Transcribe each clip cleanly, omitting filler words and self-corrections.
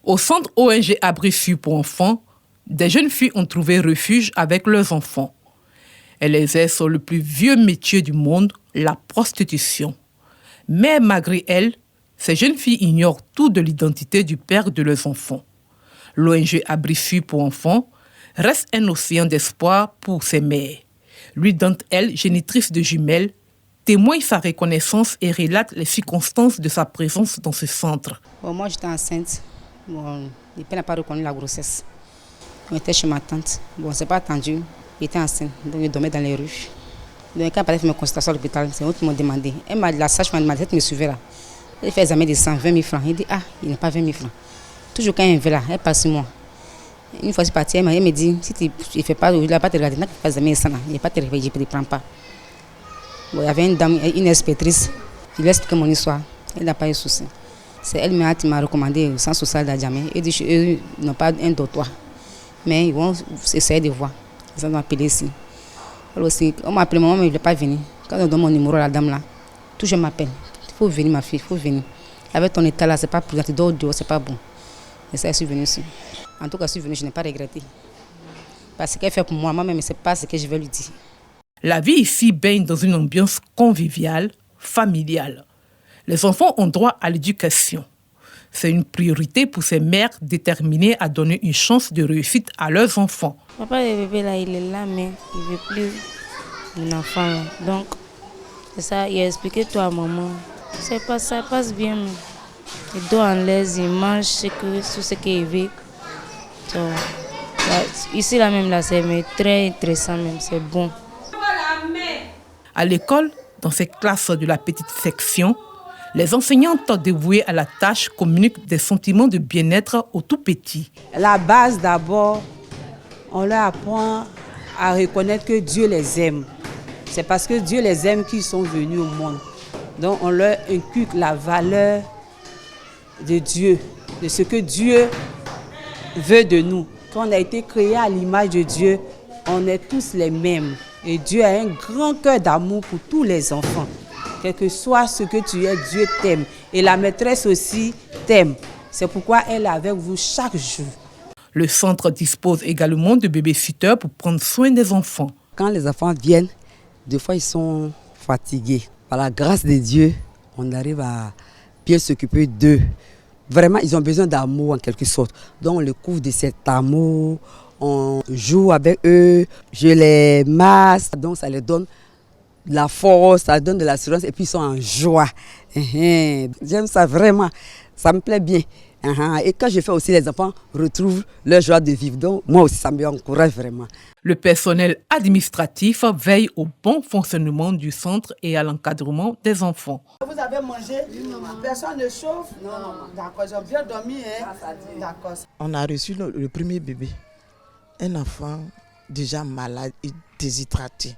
Au centre ONG Abri Fille pour enfants, des jeunes filles ont trouvé refuge avec leurs enfants. Elles exercent le plus vieux métier du monde, la prostitution. Mais malgré elles, ces jeunes filles ignorent tout de l'identité du père de leurs enfants. L'ONG Abri Fille pour enfants reste un océan d'espoir pour ces mères. L'une d'entre elles, génitrice de jumelles, témoigne sa reconnaissance et relate les circonstances de sa présence dans ce centre. Moi, j'étais enceinte. Le père n'a pas reconnu la grossesse. On était chez ma tante. C'est pas attendu. Il était enceinte, donc il dormait dans les rues. Donc, quand elle fait mes consultations à l'hôpital, c'est eux qui m'ont demandé. La sage m'a demandé, elle me suivait là. Elle fait examen de sang, 20 000 francs. Il dit, il n'a pas 20 000 francs. Toujours quand il veut là, elle passe sur moi. Une fois que je suis partie, elle me dit, si tu ne fais pas, il n'a pas te regarder, il n'a pas examiné ça, il n'a pas te réveiller, je ne te prends pas. Il y avait une dame, une inspectrice, qui lui a expliqué mon histoire. Elle n'a pas eu de souci. C'est elle qui m'a recommandé le centre social d'Adjamé. Elle dit qu'eux n'ont pas un dortoir. Mais ils vont essayer de voir. Ils vont m'appeler ici. Alors aussi, on m'a appelé, maman, mais il ne veut pas venir. Quand on donne mon numéro à la dame là, toujours m'appelle. Il faut venir, ma fille, il faut venir. Avec ton état là, ce n'est pas prudent, tu dors dehors, ce n'est pas bon. Et ça, je suis venue ici. En tout cas, je suis venue, je n'ai pas regretté. Parce qu'elle fait pour moi, moi-même, ce n'est pas ce que je vais lui dire. La vie ici baigne dans une ambiance conviviale, familiale. Les enfants ont droit à l'éducation. C'est une priorité pour ces mères déterminées à donner une chance de réussite à leurs enfants. Papa, le bébé là, il est là, mais il ne veut plus un enfant. Là. Donc, c'est ça, il a expliqué tout à maman. Ça passe bien, mais il dort en l'aise, il mange tout ce qu'il veut. Donc, là, ici, là même, là, c'est très intéressant, même, c'est bon. À l'école, dans ces classes de la petite section, les enseignantes dévouées à la tâche communiquent des sentiments de bien-être aux tout-petits. La base d'abord, on leur apprend à reconnaître que Dieu les aime. C'est parce que Dieu les aime qu'ils sont venus au monde. Donc on leur inculque la valeur de Dieu, de ce que Dieu veut de nous. Quand on a été créé à l'image de Dieu, on est tous les mêmes. Et Dieu a un grand cœur d'amour pour tous les enfants. Quel que soit ce que tu es, Dieu t'aime. Et la maîtresse aussi t'aime. C'est pourquoi elle est avec vous chaque jour. Le centre dispose également de baby-sitters pour prendre soin des enfants. Quand les enfants viennent, des fois ils sont fatigués. Par la grâce de Dieu, on arrive à bien s'occuper d'eux. Vraiment, ils ont besoin d'amour en quelque sorte. Donc on les couvre de cet amour. On joue avec eux, je les masse, donc ça les donne de la force, ça donne de l'assurance et puis ils sont en joie. J'aime ça vraiment, ça me plaît bien. Et quand je fais aussi, les enfants retrouvent leur joie de vivre. Donc moi aussi, ça m'encourage vraiment. Le personnel administratif veille au bon fonctionnement du centre et à l'encadrement des enfants. Vous avez mangé? Personne ne chauffe? Non. D'accord, j'ai bien dormi. D'accord. On a reçu le premier bébé. Un enfant déjà malade et déshydraté.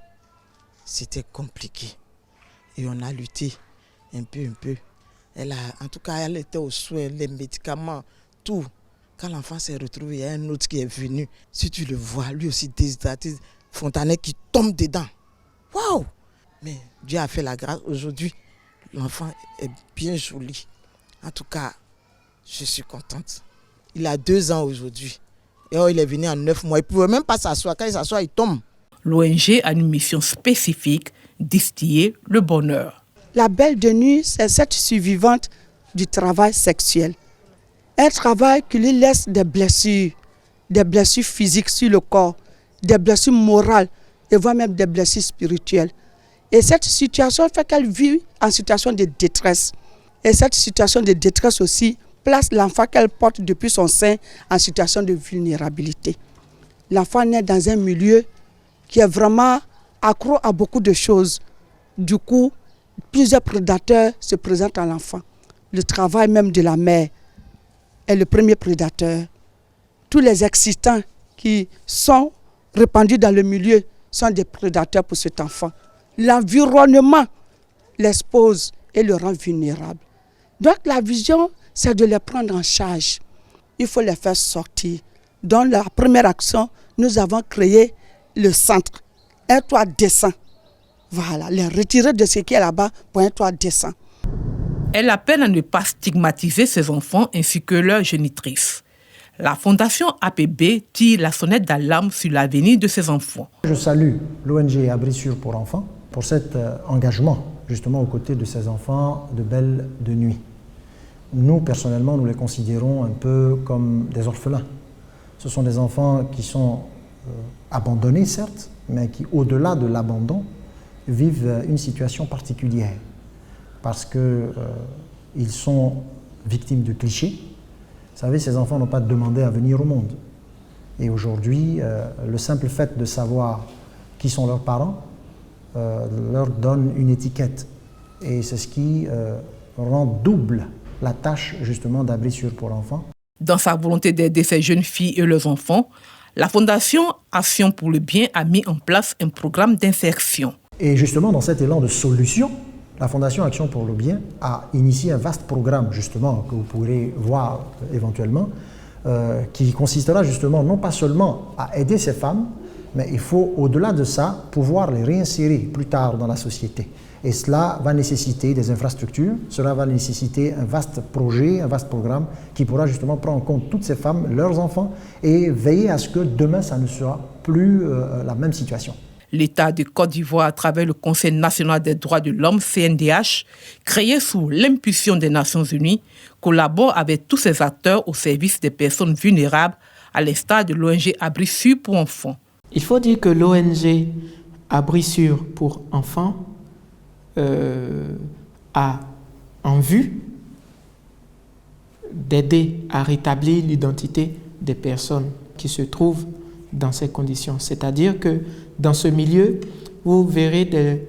C'était compliqué. Et on a lutté un peu. En tout cas, elle était aux soins, les médicaments, tout. Quand l'enfant s'est retrouvé, il y a un autre qui est venu. Si tu le vois, lui aussi déshydraté, Fontanet qui tombe dedans. Waouh! Mais Dieu a fait la grâce. Aujourd'hui, l'enfant est bien joli. En tout cas, je suis contente. Il a 2 ans aujourd'hui. Et il est venu en 9 mois. Il ne pouvait même pas s'asseoir. Quand il s'assoit, il tombe. L'ONG a une mission spécifique, distiller le bonheur. La belle de nuit, c'est cette survivante du travail sexuel. Un travail qui lui laisse des blessures physiques sur le corps, des blessures morales et voire même des blessures spirituelles. Et cette situation fait qu'elle vit en situation de détresse. Et cette situation de détresse aussi place l'enfant qu'elle porte depuis son sein en situation de vulnérabilité. L'enfant naît dans un milieu qui est vraiment accro à beaucoup de choses. Du coup, plusieurs prédateurs se présentent à l'enfant. Le travail même de la mère est le premier prédateur. Tous les excitants qui sont répandus dans le milieu sont des prédateurs pour cet enfant. L'environnement l'expose et le rend vulnérable. Donc la vision, c'est de les prendre en charge. Il faut les faire sortir. Dans la première action, nous avons créé le centre, un toit décent. Voilà, les retirer de ce qui est là-bas pour un toit décent. Elle appelle à ne pas stigmatiser ces enfants ainsi que leurs génitrices. La Fondation APB tire la sonnette d'alarme sur l'avenir de ces enfants. Je salue l'ONG Abri Sûr pour enfants pour cet engagement justement aux côtés de ces enfants de belle de nuit. Nous, personnellement, nous les considérons un peu comme des orphelins. Ce sont des enfants qui sont abandonnés, certes, mais qui, au-delà de l'abandon, vivent une situation particulière parce qu'ils sont victimes de clichés. Vous savez, ces enfants n'ont pas demandé à venir au monde. Et aujourd'hui, le simple fait de savoir qui sont leurs parents leur donne une étiquette. Et c'est ce qui rend double la tâche justement d'Abri Sûr pour enfants. Dans sa volonté d'aider ces jeunes filles et leurs enfants, la Fondation Action pour le Bien a mis en place un programme d'insertion. Et justement, dans cet élan de solution, la Fondation Action pour le Bien a initié un vaste programme, justement, que vous pourrez voir éventuellement, qui consistera justement non pas seulement à aider ces femmes, mais il faut, au-delà de ça, pouvoir les réinsérer plus tard dans la société. Et cela va nécessiter des infrastructures, cela va nécessiter un vaste projet, un vaste programme qui pourra justement prendre en compte toutes ces femmes, leurs enfants, et veiller à ce que demain, ça ne soit plus la même situation. L'État de Côte d'Ivoire, à travers le Conseil national des droits de l'homme, CNDH, créé sous l'impulsion des Nations Unies, collabore avec tous ces acteurs au service des personnes vulnérables, à l'instar de l'ONG Abri Sûr pour enfants. Il faut dire que l'ONG Abri Sûr pour enfants a en vue d'aider à rétablir l'identité des personnes qui se trouvent dans ces conditions. C'est-à-dire que dans ce milieu, vous verrez des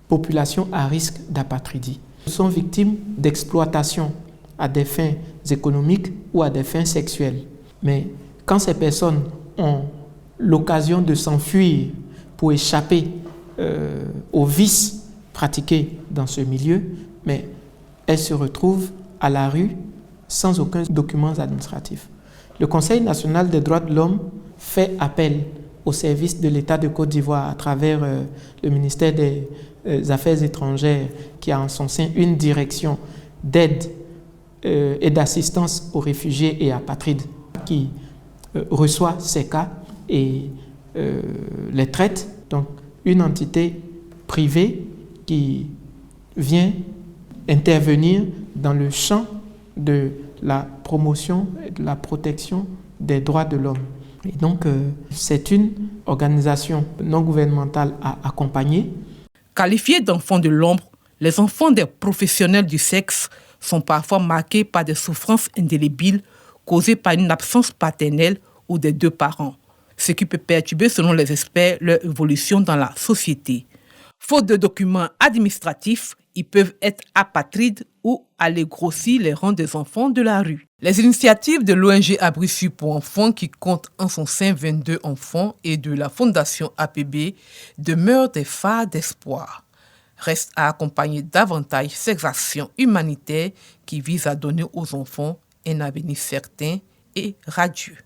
populations à risque d'apatridie. Elles sont victimes d'exploitation à des fins économiques ou à des fins sexuelles. Mais quand ces personnes ont l'occasion de s'enfuir pour échapper aux vices pratiqués dans ce milieu, mais elles se retrouvent à la rue sans aucun document administratif. Le Conseil national des droits de l'homme fait appel au service de l'État de Côte d'Ivoire à travers le ministère des Affaires étrangères qui a en son sein une direction d'aide et d'assistance aux réfugiés et apatrides qui reçoit ces cas et les traite. Donc une entité privée qui vient intervenir dans le champ de la promotion et de la protection des droits de l'homme. Et donc, c'est une organisation non gouvernementale à accompagner. Qualifiés d'enfants de l'ombre, les enfants des professionnels du sexe sont parfois marqués par des souffrances indélébiles causées par une absence paternelle ou des deux parents, ce qui peut perturber, selon les experts, leur évolution dans la société. Faute de documents administratifs, ils peuvent être apatrides ou aller grossir les rangs des enfants de la rue. Les initiatives de l'ONG Abri Sûr pour enfants, qui compte en son sein 22 enfants, et de la Fondation APB demeurent des phares d'espoir. Reste à accompagner davantage ces actions humanitaires qui visent à donner aux enfants un avenir certain et radieux.